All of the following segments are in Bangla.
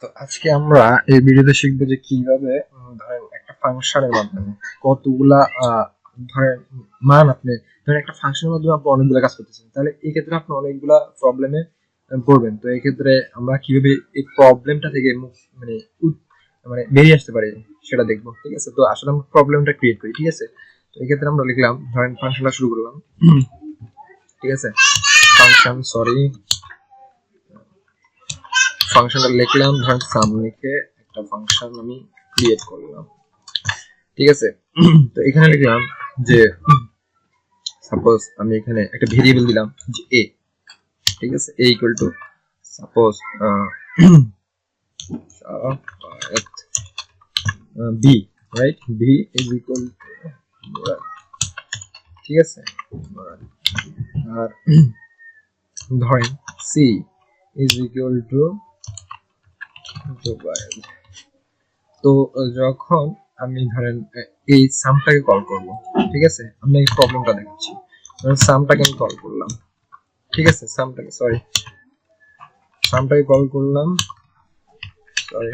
তো আজকে আমরা এই ভিডিওতে শিখবো যে কিভাবে ধরেন একটা ফাংশনের মাধ্যমে কতগুলা ধরেন মান আপনি ধরেন একটা ফাংশনের মাধ্যমে আপনি অনেকগুলা কাজ করতেছেন, তাহলে এই ক্ষেত্রে আপনি অনেকগুলা প্রবলেমে পড়বেন। তো এই ক্ষেত্রে আমরা কিভাবে এই প্রবলেমটা থেকে মানে মানে বেরিয়ে আসতে পারি সেটা দেখবো। ঠিক আছে, তো আসলে আমরা প্রবলেমটা ক্রিয়েট করি। ঠিক আছে, তো এই ক্ষেত্রে আমরা লিখলাম, ধরেন ফাংশনটা শুরু করলাম। ঠিক আছে, ফাংশন ফাংশনটা লিখলাম, ধরেন সাম লিখে একটা ফাংশন আমি ক্রিয়েট করলাম। ঠিক আছে, তো এখানে লিখলাম যে সাপোজ আমি এখানে একটা ভেরিয়েবল দিলাম যে এ। ঠিক আছে, A equal to suppose B, right? B is equal to, ঠিক আছে, আর ধরেন C is equal to mobile. তো যখন আমি ধরেন এই সামটাকে কল করব, ঠিক আছে, আমি এই প্রবলেমটা দেখাচ্ছি। ধরেন সামটাকে আমি কল করলাম। ঠিক আছে, সামটাকে কল করলাম, সরি,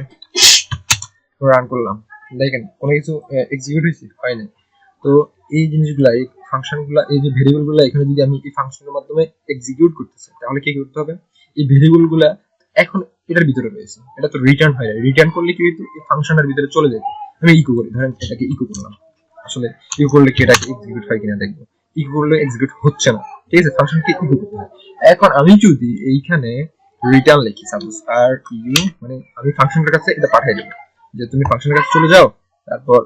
রান করলাম। দেখেন কোনো কিছু এক্সিকিউট হয়েছে? হয়নি। তো এই জিনিসগুলা, এই ফাংশনগুলা, এই যে ভেরিয়েবলগুলা এখানে যদি আমি এই ফাংশনের মাধ্যমে এক্সিকিউট করতেছি, তাহলে কি করতে হবে? এই ভেরিয়েবলগুলা এখন এটার ভিতরে রয়েছে, এটা তো রিটার্ন হয় না। রিটার্ন করলে কি হইতো? এই ফাংশনের ভিতরে চলে যেত। আমি ইকো করি, ধরেন এটাকে ইকো করলাম। আসলে ইকো করলে কি এটাকে এক্সিকিউট হয় কিনা দেখবো। ইকো করলে এক্সিকিউট হচ্ছে না। ঠিক আছে, ফাংশনকে ইকো করতে হয়। এখন আমি যদি এইখানে রিটার্ন লিখি সাপোজ আর ইউ, মানে আমি ফাংশনের কাছে এটা পাঠিয়ে দেবো যে তুমি ফাংশনের কাছে চলে যাও, তারপর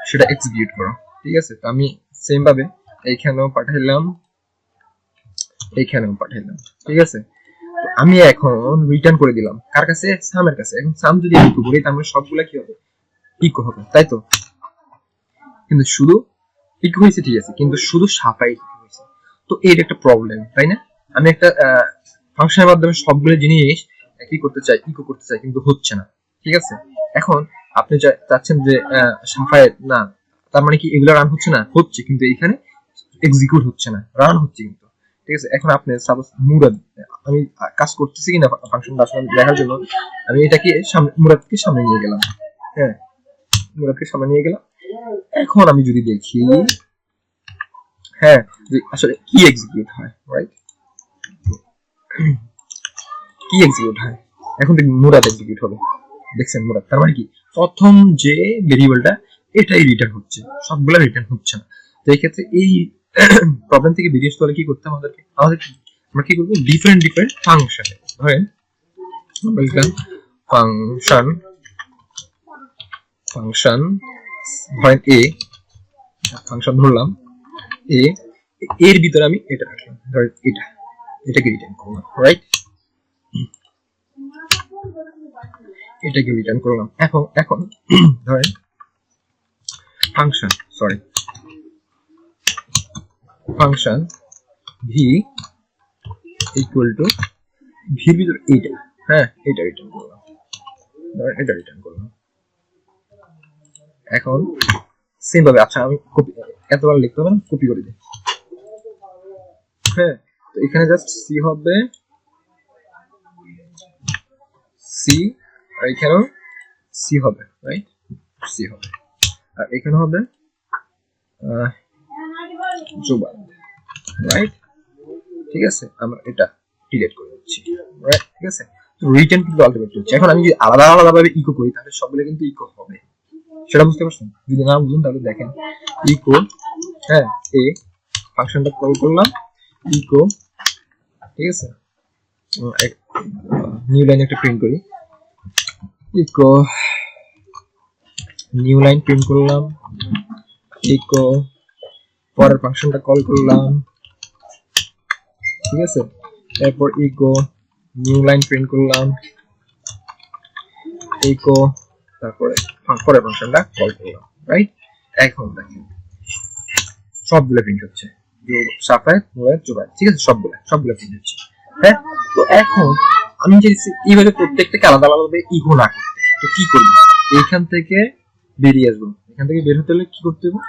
সেটা এক্সিকিউট করো। ঠিক আছে, তো আমি সেম ভাবে এইখানেও পাঠাইলাম, এইখানেও পাঠাইলাম। ঠিক আছে, তো আমি এখন রিটার্ন করে দিলাম কার কাছে? সামের কাছে। এখন সাম যদি ইকো করি তাহলে সবগুলা কি হবে? ইকো হবে, তাই তো? কিন্তু শুধু ইকো হয়েছে, ঠিক আছে, কিন্তু শুধু সাফাই ইকো হয়েছে। তো এর একটা প্রবলেম, তাই না? আমি একটা ফাংশনের মাধ্যমে সবগুলো জিনিস কি করতে চাই? ইকো করতে চাই, কিন্তু হচ্ছে না। ঠিক আছে, এখন আপনি চাচ্ছেন যে সাফায়েত না, তার মানে কি এগুলো রান হচ্ছে না? হচ্ছে, কিন্তু এখানে এক্সিকিউট হচ্ছে না, রান হচ্ছে কিন্তু। ঠিক আছে, এখন আপনি সাপোজ মুরাদ, আমি কাজ করতেছি কিনা ফাংশনটা আসলে দেখার জন্য আমি এটাকে মুরাদকে সামনে নিয়ে গেলাম। হ্যাঁ, মুরাদকে সামনে নিয়ে গেলাম। এখন আমি যদি দেখি, হ্যাঁ, যে আসলে কি এক্সিকিউট হয়, রাইট? কি এক্সিকিউট হয়? এখন দেখুন মুরাদ এক্সিকিউট হবে। দেখছেন মুরাদ, তার মানে কি প্রথম যে ভেরিয়েবলটা এটাই রিটার্ন হচ্ছে, সবগুলা রিটার্ন হচ্ছে না। তো এই ক্ষেত্রে এই প্রবলেম থেকে বেরিয়ে আসতে হলে কি করতে হবে আমাদেরকে? আমরা কি করবো? ডিফারেন্ট ফাংশন, ধরেন আমরা লিখলাম ফাংশন, ফাংশন ধরেন এ, ফাংশন ধরলাম এ, এর ভিতরে আমি এটা রাখলাম, ধরেন এটাকে রিটার্ন করলাম, রাইট? এটাকে রিটার্ন করলাম। এখন ধরেন function, sorry, function V equal to, ভির ভিতরে এইটা, হ্যাঁ, এটা রিটার্ন করলাম, ধরেন এটা রিটার্ন করলাম। এখন সেম ভাবে, আচ্ছা আমি কপি, এতবার লিখতে হবে না, কপি করে দিই। হ্যাঁ, তো এখানে জাস্ট সি হবে, সি, আর এখানেও সি হবে, রাইট? সি হবে, আর এখানে হবে জুবান, রাইট? ঠিক আছে, আমরা এটা ডিলিট করে দিচ্ছি, রাইট? ঠিক আছে, তো রিটার্ন কিন্তু আলটিমেটলি হচ্ছে। এখন আমি যদি আলাদা আলাদা ভাবে ইকো করি তাহলে সবগুলো কিন্তু ইকো হবে, সেটা বুঝতে পারছেন? যদি না বুঝুন তাহলে দেখেন ইকো, হ্যাঁ, এ ফাংশনটা কল করলাম, ইকো, ঠিক আছে, নিউ লাইন একটা প্রিন্ট করি, ইকো নিউ লাইন প্রিন্ট করলাম, ইকো পরের ফাংশনটা কল করলাম, ঠিক আছে, এরপর ইকো নিউ লাইন প্রিন্ট করলাম, ইকো তারপরে পরের ফাংশনটা কল করলাম, রাইট? এখন দেখেন সবগুলো প্রিন্ট হচ্ছে, সাফায়েত, মুরাদ, জুবায়ের, ঠিক আছে, সবগুলো প্রিন্ট হচ্ছে। হ্যাঁ, তো এখন আমি যে এইভাবে প্রত্যেকটাকে আলাদা আলাদা ভাবে ইগো না করতে, তো কি করব? এইখান থেকে বেরিয়ে আসবো। এখান থেকে বের হতে হলে কি করতে হবে?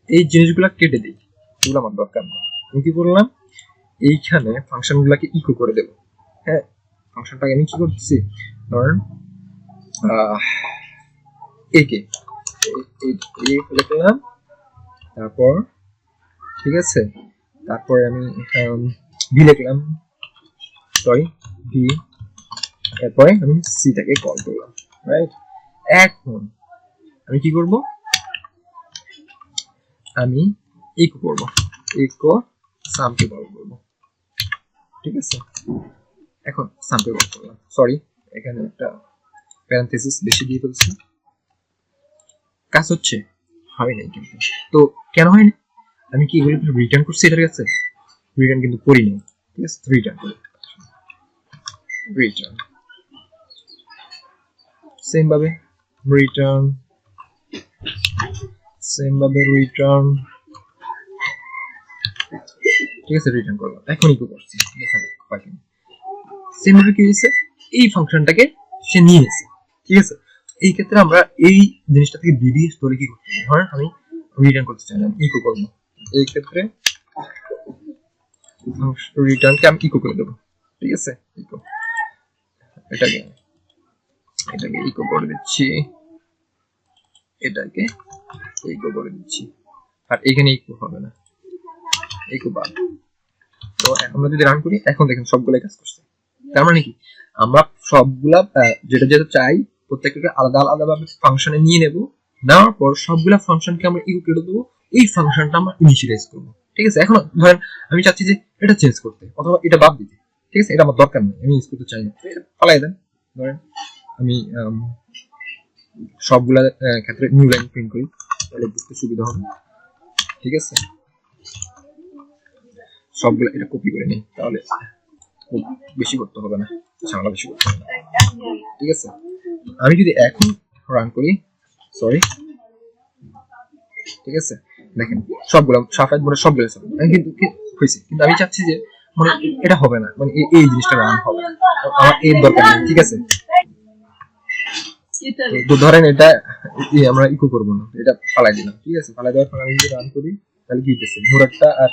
এই জিনিসগুলো কেটে দিই, এগুলো আমার দরকার নেই। আমি কি করলাম? এইখানে ফাংশন গুলাকে ইকো করে দেবো। হ্যাঁ, ফাংশনটাকে আমি কি করতেছি, ধরেন এ কে লিখলাম, তারপর ঠিক আছে, তারপরে আমি ভি লিখলাম, সরি ভি, তারপরে আমি সিটাকে কল করলাম, রাইট? এখন আমি কি করব, আমি ইকো করব, ইকো সামকে কল করব, ঠিক আছে? এখন সামকে কল করলাম, সরি এখানে একটা প্যারেনথেসিস বেশি দিয়ে ফেলছি, কাজ হচ্ছে হয় নাই কিন্তু। তো কেন হয়নি, আমি কি এগুলো রিটার্ন করছি এটার কাছে? রিটার্ন কিন্তু করি নাই, ঠিক আছে? রিটার্ন করি, রিটার্ন সেম ভাবে রিটার্ন, সেম ভাবে রিটার্ন, ঠিক আছে? রিটার্ন করলাম, এখন ইকো করছি, দেখা পাই সেম ভাবে কি হয়েছে, এই ফাংশনটাকে সে নিয়ে এসেছে, ঠিক আছে? এই ক্ষেত্রে আমরা এই জিনিসটা থেকে বেরিয়ে স্টোরি কি করতে হবে, ধরেন আমি রিটার্ন করতে চাই না, ইকো করবো, এই ক্ষেত্রে রিটার্নকে আমি ইকো করে দেবো, ঠিক আছে? ইকো, এটাকে ইকো করে দিচ্ছি, এটাকে ইকো করে দিচ্ছি, আর এখানে ইকো হবে না, ইকো বাদ। তো আমরা যদি রান করি, এখন দেখেন সবগুলাই কাজ করছে। তার মানে কি, আমরা সবগুলা যেটা যেটা চাই প্রত্যেকটাকে আলাদা আলাদা ভাবে ফাংশনে নিয়ে নেব, নেওয়ার পর সবগুলা ফাংশনকে আমরা ইকো করে দেবো, এই ফাংশনটা আমরা ইনিশিয়ালাইজ করবো, ঠিক আছে? এখন ধরেন আমি চাচ্ছি যে এটা চেঞ্জ করতে অথবা এটা বাদ দিতে, ঠিক আছে? এটা আমার দরকার নেই, আমি ইউজ করতে চাই না, এটা ফালাই দেন। ধরেন আমি সবগুলা ক্ষেত্রে নিউ লাইন প্রিন্ট করি, তাহলে বুঝতে সুবিধা হবে, ঠিক আছে? সবগুলো এটা কপি করে নিই, তাহলে বেশি করতে হবে না, ঝামেলা বেশি করতে হবে না, ঠিক আছে? আমি যদি এখন রান করি, সরি, ঠিক আছে, দেখেন সবগুলো সাফাইট মোডে সবগুলো কিন্তু হয়েছে, কিন্তু আমি চাচ্ছি যে মানে এটা হবে না, মানে এই জিনিসটা রান হবে না, আমার এর দরকার নেই, ঠিক আছে? তো ধরেন এটা আমরা ইকো করবো না, এটা ফালাই দিলাম, ঠিক আছে? ফালাই দেওয়ার পর আমি যদি রান করি, তাহলে কি হইতেছে, মুরাদটা আর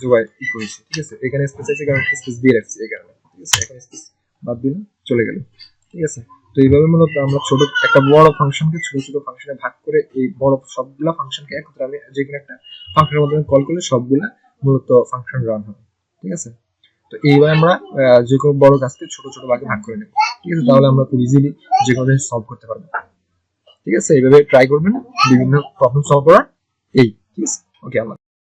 জুবাই ইকো হয়েছে, ঠিক আছে? এখানে স্পেস আছে, কারণ স্পেস দিয়ে রাখছি এই কারণে, ঠিক আছে? এখন স্পেস বাদ দিলাম, চলে গেল, ঠিক আছে? তো এইভাবে মূলত আমরা ছোট একটা বড় ফাংশনকে ছোট ছোট ফাংশনে ভাগ করে এই বড় সবগুলা ফাংশনকে একত্রে আমি যে কোনো একটা ফাংশনের মাধ্যমে কল করলে সবগুলা মূলত ফাংশন রান হবে, ঠিক আছে? তো এইভাবে আমরা যে কোনো বড় কাজকে ছোট ছোট ভাগে ভাগ করে নেব, ঠিক আছে? তাহলে আমরা খুব ইজিলি যে কোনো জিনিস সলভ করতে পারবো, ঠিক আছে? এইভাবে ট্রাই করবেন বিভিন্ন প্রবলেম সলভ করার, এই ঠিক আছে? ওকে, আল্লাহ।